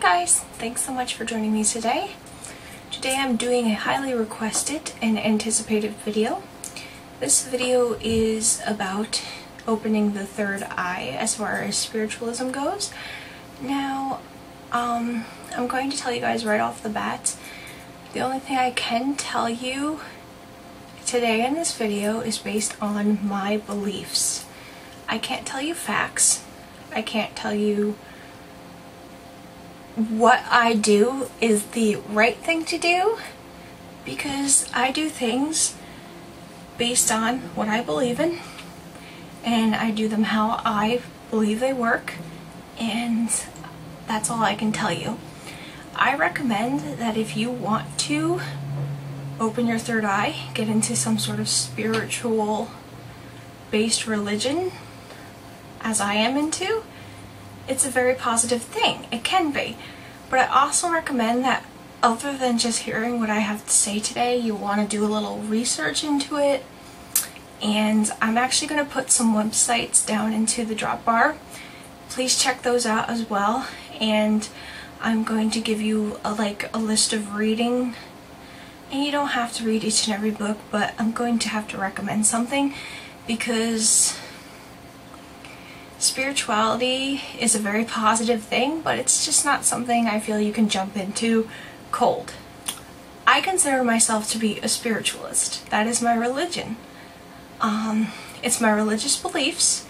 Hi guys, thanks so much for joining me today. Today I'm doing a highly requested and anticipated video. This video is about opening the third eye as far as spiritualism goes. Now, I'm going to tell you guys right off the bat, the only thing I can tell you today in this video is based on my beliefs. I can't tell you facts. I can't tell you what I do is the right thing to do, because I do things based on what I believe in, and I do them how I believe they work, and that's all I can tell you. I recommend that if you want to open your third eye, get into some sort of spiritual based religion, as I am into, it's a very positive thing. It can be. But I also recommend that other than just hearing what I have to say today, you want to do a little research into it. And I'm actually going to put some websites down into the drop bar. Please check those out as well. And I'm going to give you a list of reading. And you don't have to read each and every book, but I'm going to have to recommend something, because spirituality is a very positive thing, but it's just not something I feel you can jump into cold. I consider myself to be a spiritualist. That is my religion. It's my religious beliefs,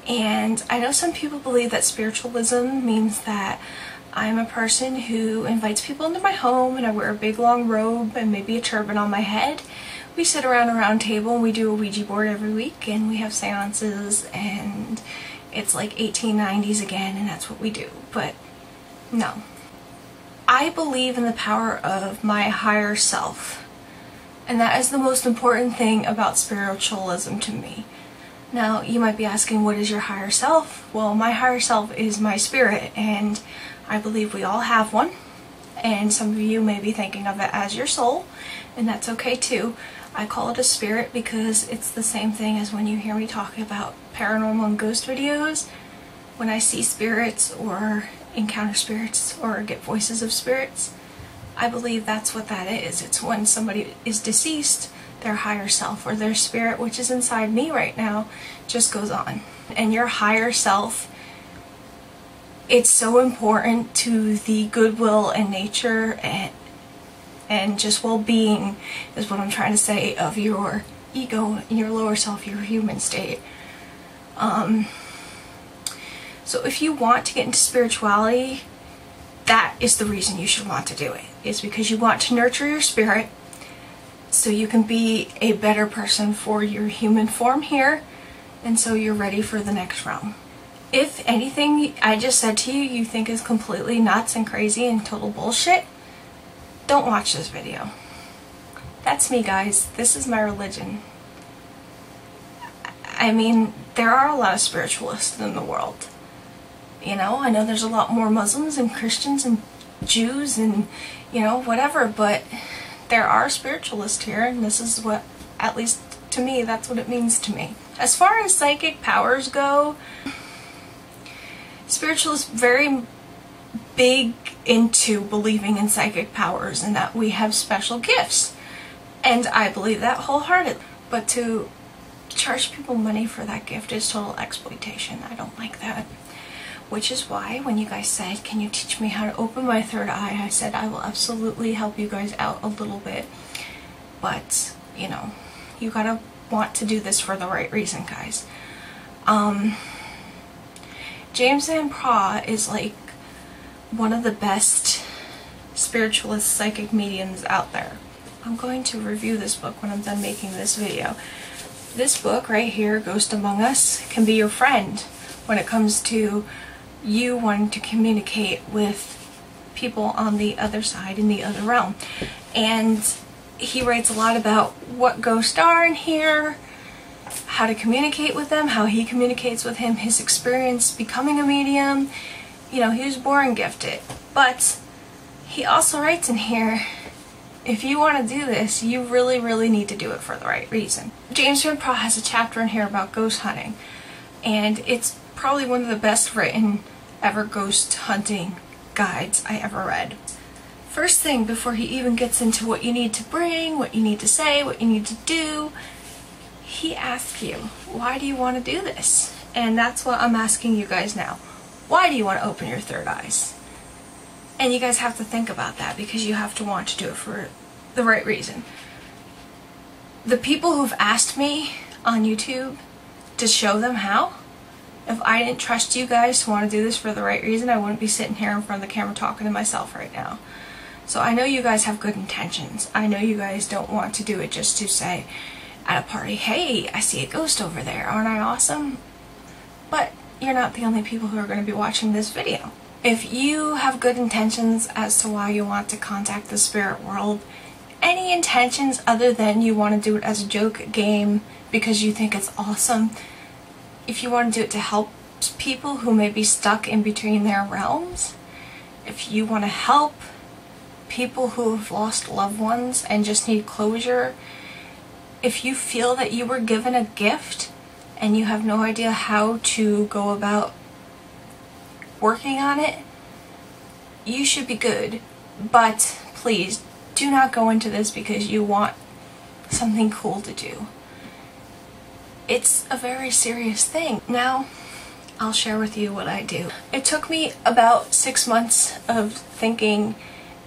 and I know some people believe that spiritualism means that I'm a person who invites people into my home and I wear a big long robe and maybe a turban on my head. We sit around a round table and we do a Ouija board every week and we have seances, and it's like 1890s again, and that's what we do. But no. I believe in the power of my higher self, and that is the most important thing about spiritualism to me. Now, you might be asking, what is your higher self? Well, my higher self is my spirit, and I believe we all have one. And some of you may be thinking of it as your soul, and that's okay too. I call it a spirit because it's the same thing as when you hear me talking about paranormal and ghost videos. When I see spirits or encounter spirits or get voices of spirits, I believe that's what that is. It's when somebody is deceased, their higher self or their spirit, which is inside me right now, just goes on. And your higher self, it's so important to the goodwill and nature and just well-being, is what I'm trying to say, of your ego and your lower self, your human state. So if you want to get into spirituality, that is the reason you should want to do it. It's because you want to nurture your spirit so you can be a better person for your human form here, and so you're ready for the next realm. If anything I just said to you you think is completely nuts and crazy and total bullshit, don't watch this video. That's me, guys. This is my religion. I mean, there are a lot of spiritualists in the world. You know, I know there's a lot more Muslims and Christians and Jews and, you know, whatever, but there are spiritualists here, and this is what, at least to me, that's what it means to me. As far as psychic powers go, spiritualists very big into believing in psychic powers and that we have special gifts, and I believe that wholeheartedly. But to charge people money for that gift is total exploitation. I don't like that. Which is why when you guys said, can you teach me how to open my third eye, I said I will absolutely help you guys out a little bit. But, you know, you gotta want to do this for the right reason, guys. James Van Praagh is like one of the best spiritualist psychic mediums out there. I'm going to review this book when I'm done making this video. This book right here, Ghost Among Us, can be your friend when it comes to you wanting to communicate with people on the other side, in the other realm. And he writes a lot about what ghosts are in here, how to communicate with them, how he communicates with him, his experience becoming a medium. You know, he was born gifted. But he also writes in here, if you want to do this, you really, really need to do it for the right reason. James Van Praagh has a chapter in here about ghost hunting, and it's probably one of the best written ever ghost hunting guides I ever read. First thing, before he even gets into what you need to bring, what you need to say, what you need to do, he asks you, why do you want to do this? And that's what I'm asking you guys now. Why do you want to open your third eyes? And you guys have to think about that, because you have to want to do it for the right reason. The people who've asked me on YouTube to show them how, if I didn't trust you guys to want to do this for the right reason, I wouldn't be sitting here in front of the camera talking to myself right now. So I know you guys have good intentions. I know you guys don't want to do it just to say at a party, hey, I see a ghost over there, aren't I awesome? But you're not the only people who are going to be watching this video. If you have good intentions as to why you want to contact the spirit world, any intentions other than you want to do it as a joke game because you think it's awesome, if you want to do it to help people who may be stuck in between their realms, if you want to help people who have lost loved ones and just need closure, if you feel that you were given a gift and you have no idea how to go about working on it, you should be good. But please, do not go into this because you want something cool to do. It's a very serious thing. Now, I'll share with you what I do. It took me about 6 months of thinking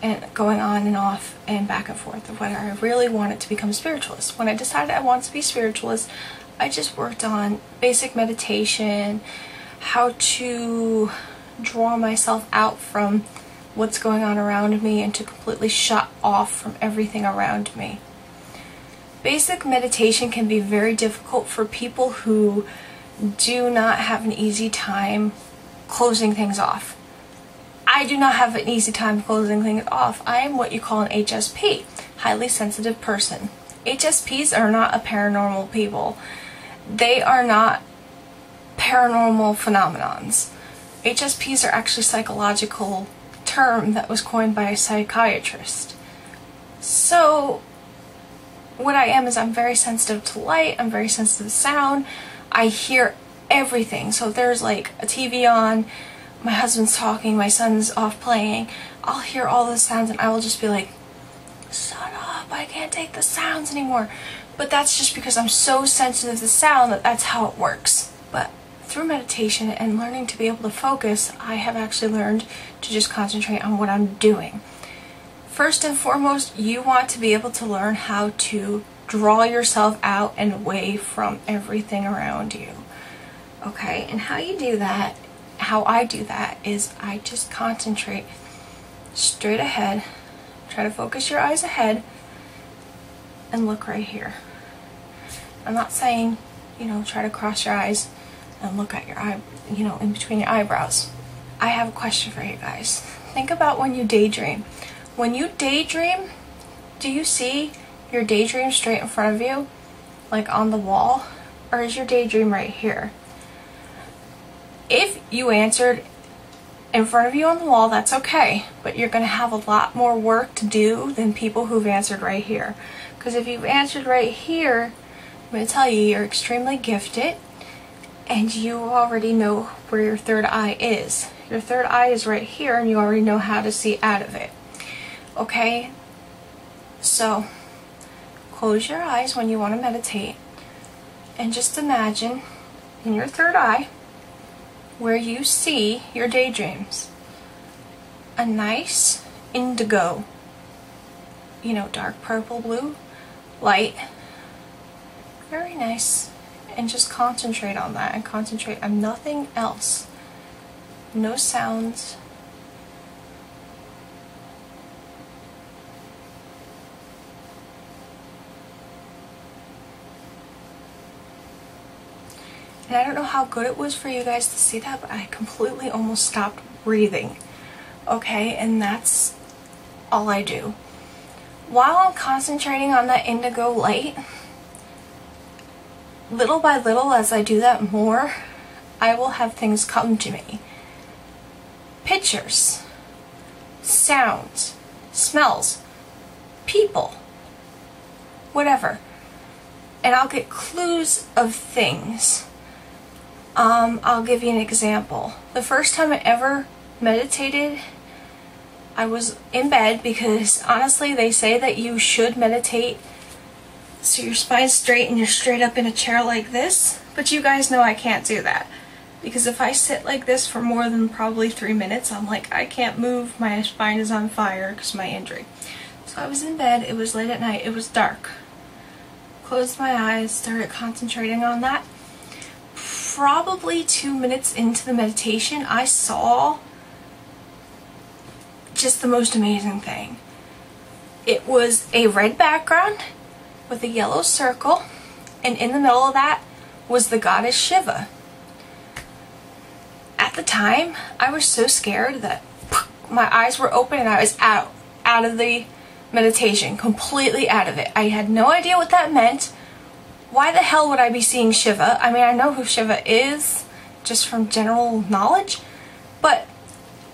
and going on and off and back and forth of whether I really wanted to become a spiritualist. When I decided I wanted to be a spiritualist, I just worked on basic meditation, how to draw myself out from what's going on around me and to completely shut off from everything around me. Basic meditation can be very difficult for people who do not have an easy time closing things off. I do not have an easy time closing things off. I am what you call an HSP, highly sensitive person. HSPs are not a paranormal people. They are not paranormal phenomenons. HSPs are actually a psychological term that was coined by a psychiatrist. So what I am is I'm very sensitive to light, I'm very sensitive to sound, I hear everything. So if there's like a TV on, my husband's talking, my son's off playing, I'll hear all the sounds and I will just be like, shut up, I can't take the sounds anymore. But that's just because I'm so sensitive to sound that that's how it works. But through meditation and learning to be able to focus, I have actually learned to just concentrate on what I'm doing. First and foremost, you want to be able to learn how to draw yourself out and away from everything around you. Okay, and how you do that, how I do that, is I just concentrate straight ahead, try to focus your eyes ahead, and look right here. I'm not saying, try to cross your eyes and look at your eye, in between your eyebrows. I have a question for you guys. Think about when you daydream. When you daydream, do you see your daydream straight in front of you, like on the wall, or is your daydream right here? If you answered in front of you on the wall, that's okay, but you're going to have a lot more work to do than people who've answered right here. Because if you've answered right here, I'm going to tell you, you're extremely gifted, and you already know where your third eye is. Your third eye is right here, and you already know how to see out of it. Okay? So, close your eyes when you want to meditate, and just imagine in your third eye where you see your daydreams. A nice indigo, dark purple blue light. Very nice. And just concentrate on that, and concentrate on nothing else. No sounds. And I don't know how good it was for you guys to see that, but I completely almost stopped breathing. Okay, and that's all I do. While I'm concentrating on that indigo light, little by little, as I do that more, I will have things come to me. Pictures, sounds, smells, people, whatever. And I'll get clues of things. I'll give you an example. The first time I ever meditated, I was in bed because honestly they say that you should meditate so your spine's straight and you're straight up in a chair like this, but you guys know I can't do that. Because if I sit like this for more than probably 3 minutes, I'm like, I can't move, my spine is on fire because of my injury. So I was in bed, it was late at night, it was dark. Closed my eyes, started concentrating on that. Probably 2 minutes into the meditation, I saw just the most amazing thing. It was a red background with a yellow circle, and in the middle of that was the goddess Shiva. At the time, I was so scared that my eyes were open and I was out of the meditation, completely out of it. I had no idea what that meant. Why the hell would I be seeing Shiva? I mean, I know who Shiva is, just from general knowledge, but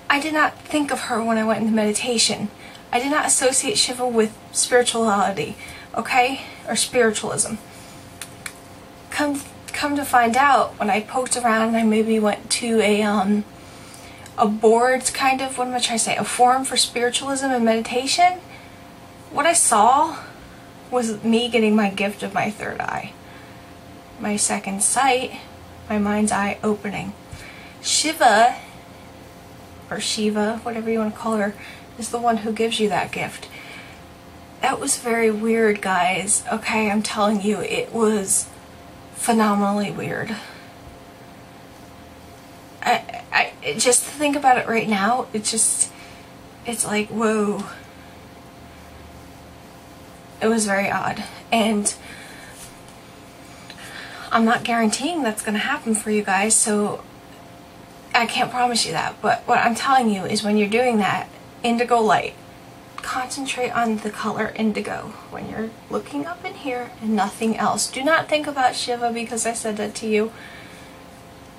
I did not think of her when I went into meditation. I did not associate Shiva with spirituality, okay? Or spiritualism. Come to find out, when I poked around and I maybe went to a board kind of, what am I trying to say, a forum for spiritualism and meditation, what I saw was me getting my gift of my third eye. My second sight, my mind's eye opening. Shiva, or Shiva, whatever you want to call her, is the one who gives you that gift. That was very weird, guys. Okay, I'm telling you, it was phenomenally weird. I just to think about it right now, it's like, whoa. It was very odd, and I'm not guaranteeing that's going to happen for you guys, so I can't promise you that, but what I'm telling you is when you're doing that, indigo light, concentrate on the color indigo when you're looking up in here and nothing else. Do not think about Shiva because I said that to you.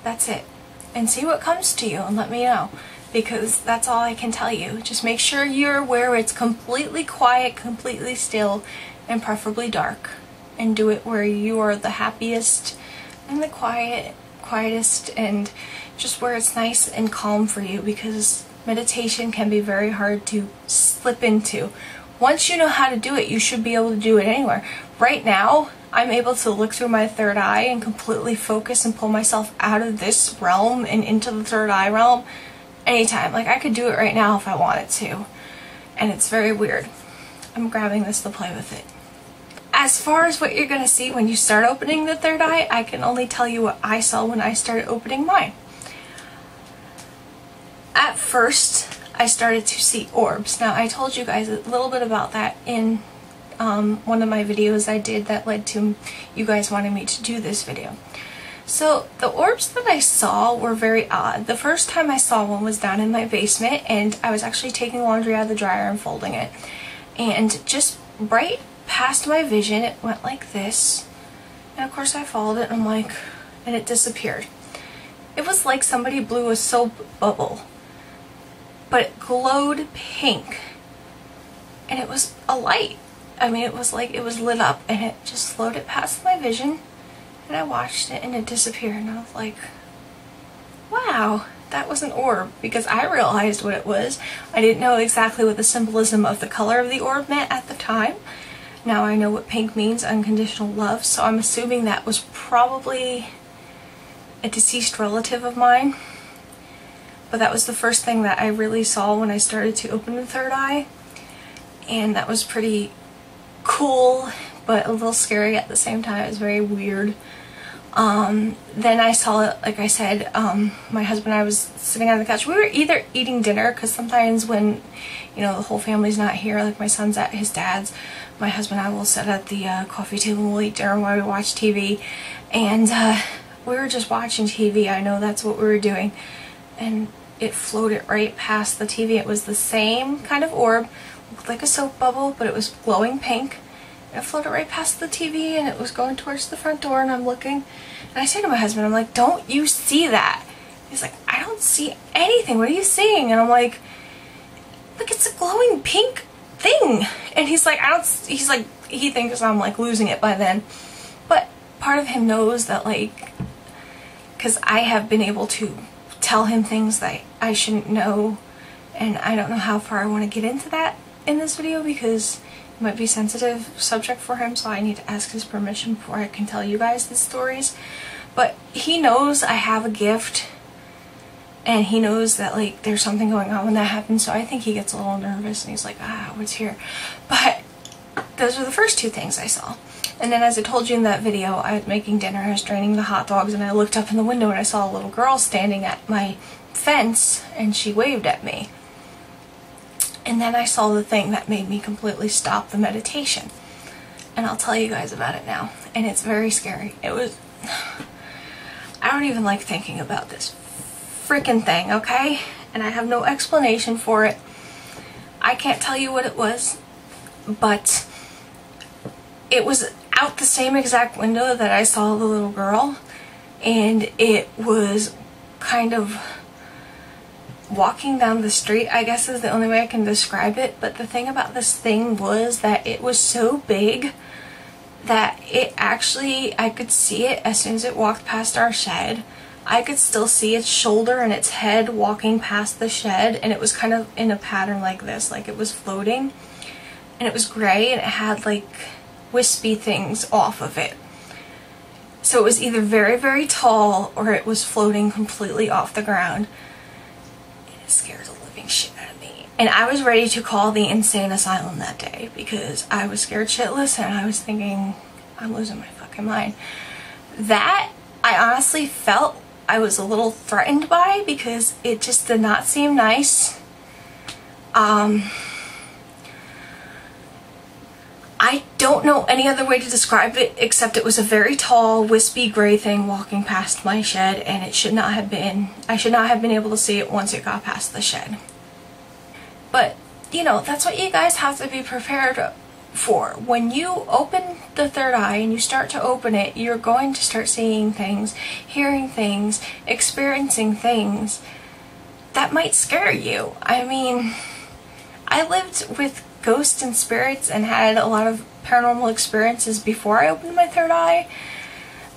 That's it. And see what comes to you and let me know, because that's all I can tell you. Just make sure you're where it's completely quiet, completely still, and preferably dark. And do it where you are the happiest and the quietest, and just where it's nice and calm for you, because meditation can be very hard to slip into. Once you know how to do it, you should be able to do it anywhere. Right now, I'm able to look through my third eye and completely focus and pull myself out of this realm and into the third eye realm anytime. Like, I could do it right now if I wanted to. And it's very weird. I'm grabbing this to play with it. As far as what you're going to see when you start opening the third eye, I can only tell you what I saw when I started opening mine. At first, I started to see orbs. Now, I told you guys a little bit about that in one of my videos I did that led to you guys wanting me to do this video. So, the orbs that I saw were very odd. The first time I saw one was down in my basement, and I was actually taking laundry out of the dryer and folding it. And just right past my vision, it went like this. And of course I followed it, and I'm like, and it disappeared. It was like somebody blew a soap bubble, but it glowed pink, and it was a light. I mean, it was like it was lit up, and it just floated past my vision, and I watched it, and it disappeared, and I was like, wow, that was an orb, because I realized what it was. I didn't know exactly what the symbolism of the color of the orb meant at the time. Now I know what pink means, unconditional love, so I'm assuming that was probably a deceased relative of mine. But that was the first thing that I really saw when I started to open the third eye, and that was pretty cool, but a little scary at the same time. It was very weird. Then I saw it, like I said, my husband and I was sitting on the couch. We were either eating dinner, because sometimes when, you know, the whole family's not here, like my son's at his dad's, my husband and I will sit at the coffee table and we'll eat dinner while we watch TV. And we were just watching TV. I know that's what we were doing. And it floated right past the TV. It was the same kind of orb, looked like a soap bubble, but it was glowing pink. And it floated right past the TV, and it was going towards the front door, and I'm looking. And I say to my husband, I'm like, don't you see that? He's like, I don't see anything. What are you seeing? And I'm like, look, it's a glowing pink thing. And he's like, he's like, he thinks I'm like losing it by then. But part of him knows that, like, because I have been able to tell him things that I shouldn't know, and I don't know how far I want to get into that in this video because it might be a sensitive subject for him, so I need to ask his permission before I can tell you guys the stories. But he knows I have a gift, and he knows that like there's something going on when that happens, so I think he gets a little nervous and he's like, what's here? But those were the first two things I saw. And then, as I told you in that video, I was making dinner, I was draining the hot dogs, and I looked up in the window and I saw a little girl standing at my fence, and she waved at me. And then I saw the thing that made me completely stop the meditation. And I'll tell you guys about it now. And it's very scary. It was... I don't even like thinking about this freaking thing, okay? And I have no explanation for it. I can't tell you what it was, but it was out the same exact window that I saw the little girl, and it was kind of walking down the street, I guess is the only way I can describe it. But the thing about this thing was that it was so big that it actually, I could see it as soon as it walked past our shed. I could still see its shoulder and its head walking past the shed, and it was kind of in a pattern like this, like it was floating, and it was gray, and it had like wispy things off of it. So it was either very, very tall or it was floating completely off the ground. It scared the living shit out of me. And I was ready to call the insane asylum that day because I was scared shitless and I was thinking, I'm losing my fucking mind. That I honestly felt I was a little threatened by because it just did not seem nice. I don't know any other way to describe it except it was a very tall, wispy gray thing walking past my shed, and it should not have been, I should not have been able to see it once it got past the shed. But, you know, that's what you guys have to be prepared for. When you open the third eye and you start to open it, you're going to start seeing things, hearing things, experiencing things that might scare you. I mean, I lived with ghosts and spirits and had a lot of paranormal experiences before I opened my third eye,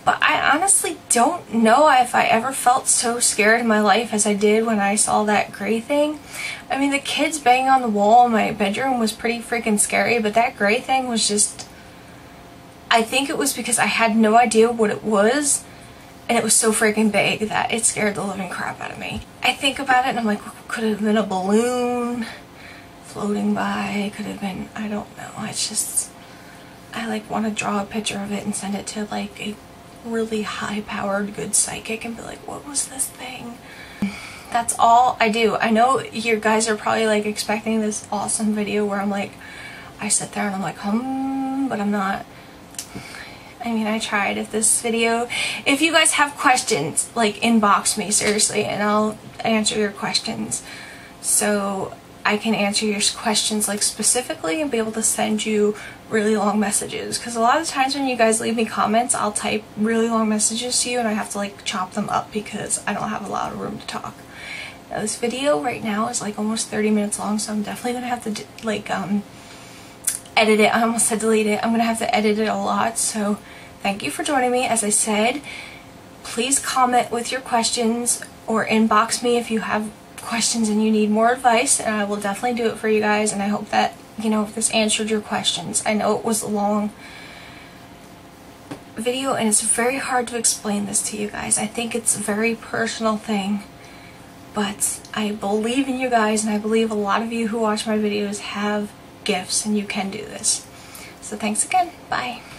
but I honestly don't know if I ever felt so scared in my life as I did when I saw that gray thing. I mean, the kids banging on the wall in my bedroom was pretty freaking scary, but that gray thing was just, I think it was because I had no idea what it was, and it was so freaking big that it scared the living crap out of me. I think about it and I'm like, could it have been a balloon floating by? Could have been, I don't know. It's just, I like want to draw a picture of it and send it to like a really high-powered good psychic and be like, what was this thing? That's all I do. I know you guys are probably like expecting this awesome video where I'm like, I sit there and I'm like, but I'm not. I mean, I tried. If you guys have questions, like inbox me seriously and I'll answer your questions. So I can answer your questions like specifically and be able to send you really long messages, because a lot of times when you guys leave me comments, I'll type really long messages to you and I have to like chop them up because I don't have a lot of room to talk. Now, this video right now is like almost 30 minutes long, so I'm definitely gonna have to like edit it. I almost said delete it. I'm gonna have to edit it a lot. So thank you for joining me. As I said, please comment with your questions or inbox me if you have questions and you need more advice, and I will definitely do it for you guys. And I hope that, you know, this answered your questions. I know it was a long video and it's very hard to explain this to you guys. I think it's a very personal thing, but I believe in you guys, and I believe a lot of you who watch my videos have gifts and you can do this. So thanks again. Bye.